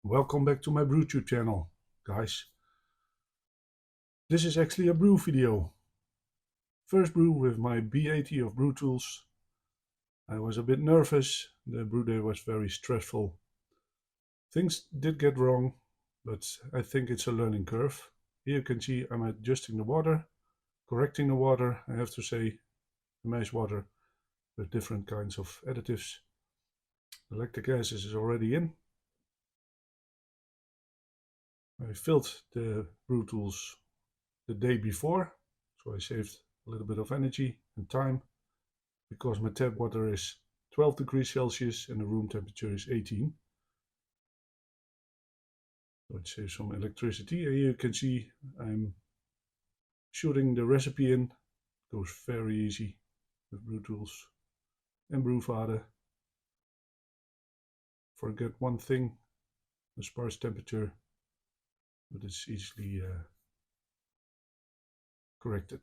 Welcome back to my Brewtools channel, guys. This is actually a brew video. First brew with my B80 of Brewtools. I was a bit nervous, the brew day was very stressful. Things did get wrong, but I think it's a learning curve. Here you can see I'm adjusting the water, correcting the water, I have to say, the mash water with different kinds of additives. The lactic acid is already in. I filled the Brewtools the day before, so I saved a little bit of energy and time because my tap water is 12 degrees Celsius and the room temperature is 18. So it saves some electricity, and you can see I'm shooting the recipe in. It goes very easy with Brewtools and Brewfather. Forget one thing, the sparge temperature, but it's easily corrected.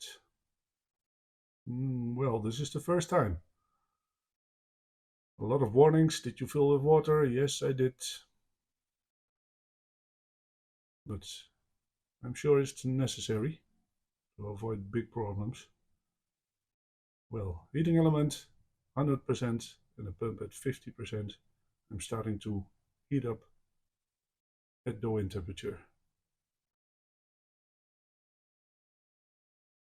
Well, this is the first time. A lot of warnings. Did you fill with water? Yes, I did. But I'm sure it's necessary to avoid big problems. Well, heating element 100% and a pump at 50%. I'm starting to heat up at dough-in temperature.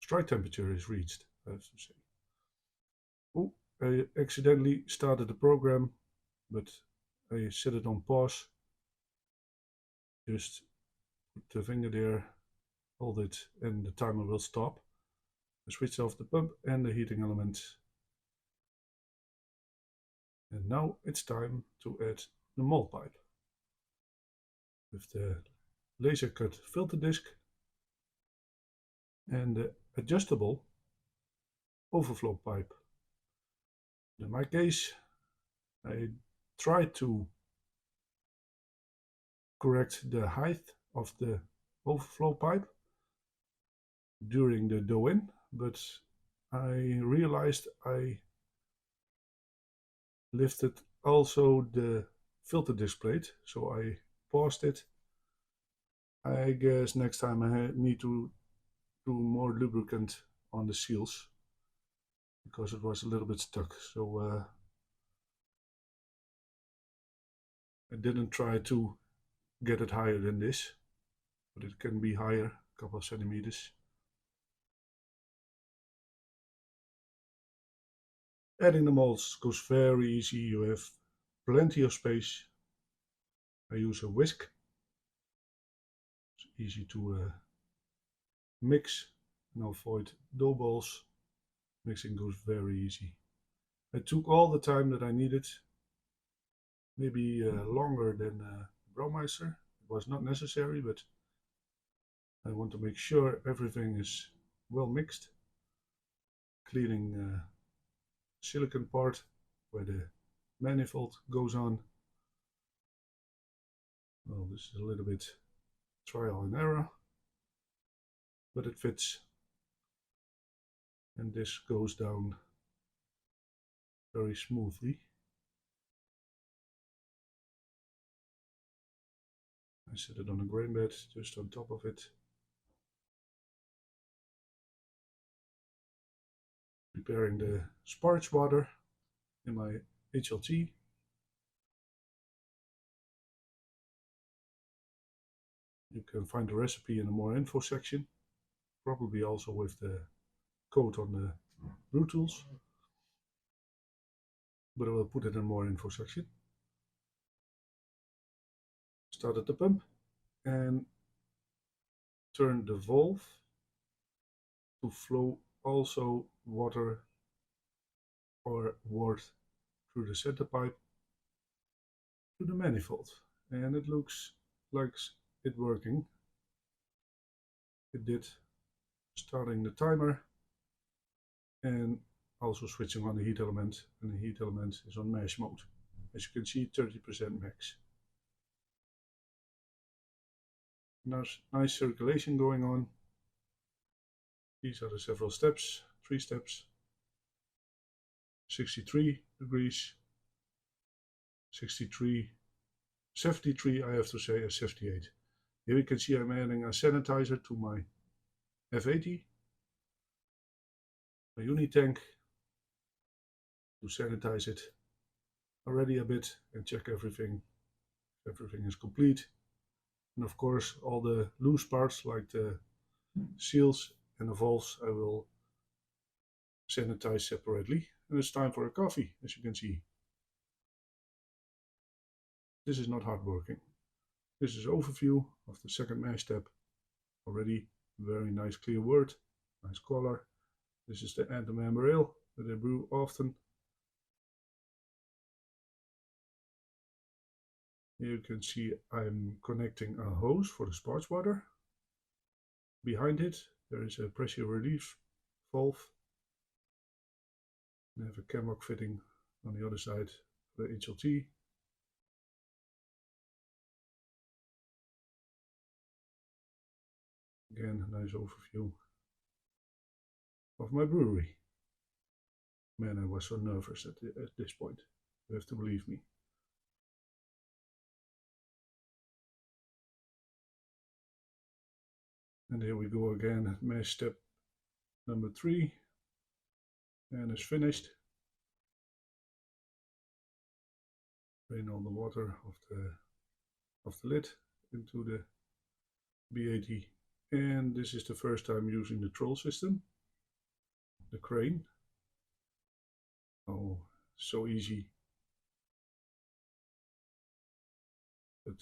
Strike temperature is reached, I have to say. Oh, I accidentally started the program, but I set it on pause. Just put the finger there, hold it, and the timer will stop. I switch off the pump and the heating element. And now it's time to add the mold pipe. With the laser cut filter disc and the adjustable overflow pipe. In my case, I tried to correct the height of the overflow pipe during the dough in, but I realized I lifted also the filter disc plate, so I paused it. I guess next time I need to do more lubricant on the seals because it was a little bit stuck. So I didn't try to get it higher than this, but it can be higher, a couple of centimeters. Adding the molds goes very easy. You have plenty of space. I use a whisk. It's easy to mix and avoid dough balls. Mixing goes very easy. I took all the time that I needed, maybe longer than Braumeister. It was not necessary, but I want to make sure everything is well mixed. Cleaning silicon part where the manifold goes on. Well, this is a little bit trial and error, but it fits. And this goes down very smoothly. I set it on a grain bed just on top of it. Preparing the sparge water in my HLT. You can find the recipe in the more info section, probably also with the code on the Brewtools, but I will put it in more info section. Started the pump and turn the valve to flow also water or wort through the center pipe to the manifold, and it looks like it working. It did. Starting the timer and also switching on the heat element, and the heat element is on mash mode. As you can see, 30% max. Nice circulation going on. These are the several steps, 3 steps. 63 degrees, 63, 73, I have to say, a 78. Here you can see I'm adding a sanitizer to my F80, a uni tank, to sanitize it already a bit and check everything. Everything is complete. And of course, all the loose parts like the seals and the valves I will sanitize separately. And it's time for a coffee, as you can see. This is not hard working. This is overview of the second mash step. Already very nice clear wort, nice color. This is the anthem amber ale that I brew often. Here you can see I'm connecting a hose for the sparge water. Behind it there is a pressure relief valve. I have a camlock fitting on the other side for the HLT. Again, a nice overview of my brewery. Man, I was so nervous at this point. You have to believe me. And here we go again, mash step number 3. And it's finished. Drain all the water of the lid into the B80. And this is the first time using the troll system, the crane. Oh, so easy. But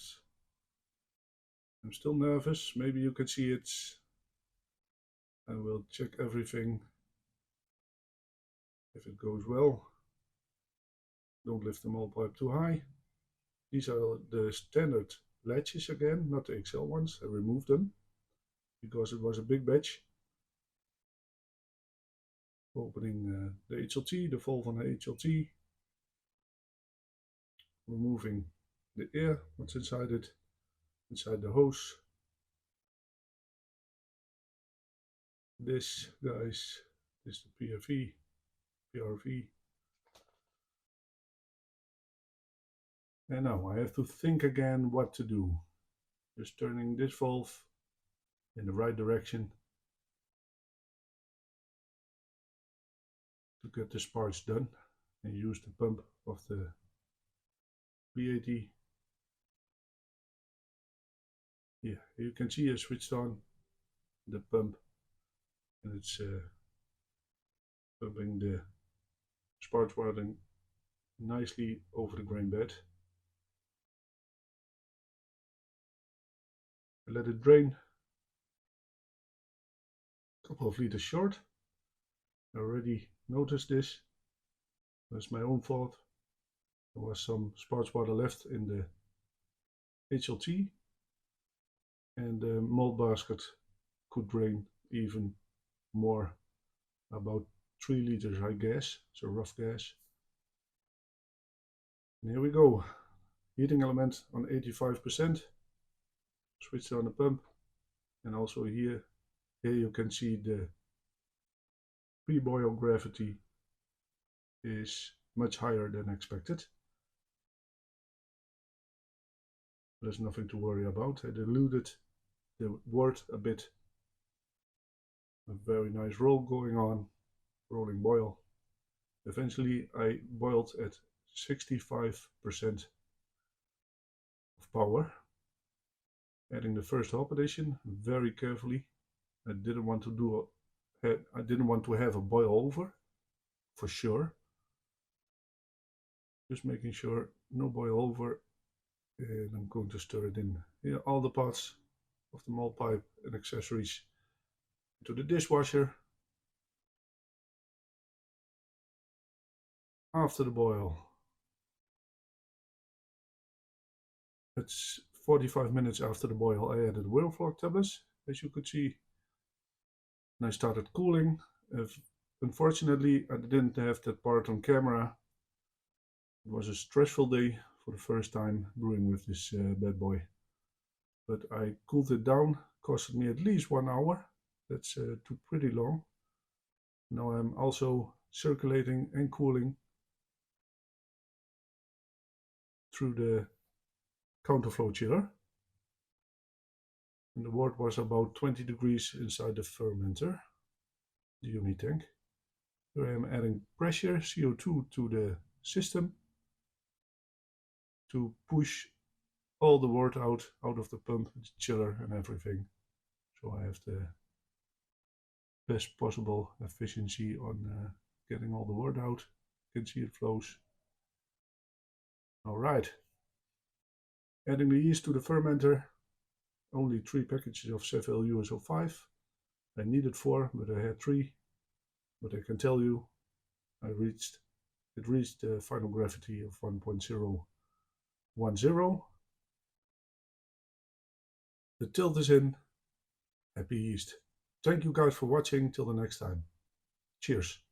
I'm still nervous. Maybe you can see it. I will check everything. If it goes well, don't lift the mold pipe too high. These are the standard latches again, not the XL ones. I removed them because it was a big batch. Opening the HLT, the valve on the HLT. Removing the air, what's inside it, inside the hose. This, guys, is the PRV. And now I have to think again what to do. Just turning this valve in the right direction to get the sparge done and use the pump of the B80. Yeah, you can see I switched on the pump and it's pumping the sparge water nicely over the grain bed. I let it drain. A couple of liters short. I already noticed this. That's my own fault. There was some sparge water left in the HLT and the mold basket could drain even more, about 3 liters I guess, so rough gas. And here we go, heating element on 85%, switched on the pump, and also here you can see the pre-boil gravity is much higher than expected. There's nothing to worry about. I diluted the wort a bit. A very nice roll going on, rolling boil. Eventually I boiled at 65% of power. Adding the first hop addition very carefully. I didn't want to have a boil over, for sure. Just making sure no boil over, and I'm going to stir it in. Here, all the parts of the mold pipe and accessories into the dishwasher. After the boil, it's 45 minutes after the boil, I added Wilflock tablets, as you could see, and I started cooling. Unfortunately, I didn't have that part on camera. It was a stressful day for the first time brewing with this bad boy. But I cooled it down, costed me at least 1 hour. That's too pretty long. Now I'm also circulating and cooling through the counterflow chiller. And the wort was about 20 degrees inside the fermenter, the uni tank. Here I am adding pressure, CO2, to the system to push all the wort out of the pump, the chiller and everything. So I have the best possible efficiency on getting all the wort out. You can see it flows. Alright. Adding the yeast to the fermenter. Only 3 packages of Seville USO5. I needed 4, but I had 3. But I can tell you, it reached the final gravity of 1.010. The tilt is in. Happy yeast. Thank you guys for watching. Till the next time. Cheers.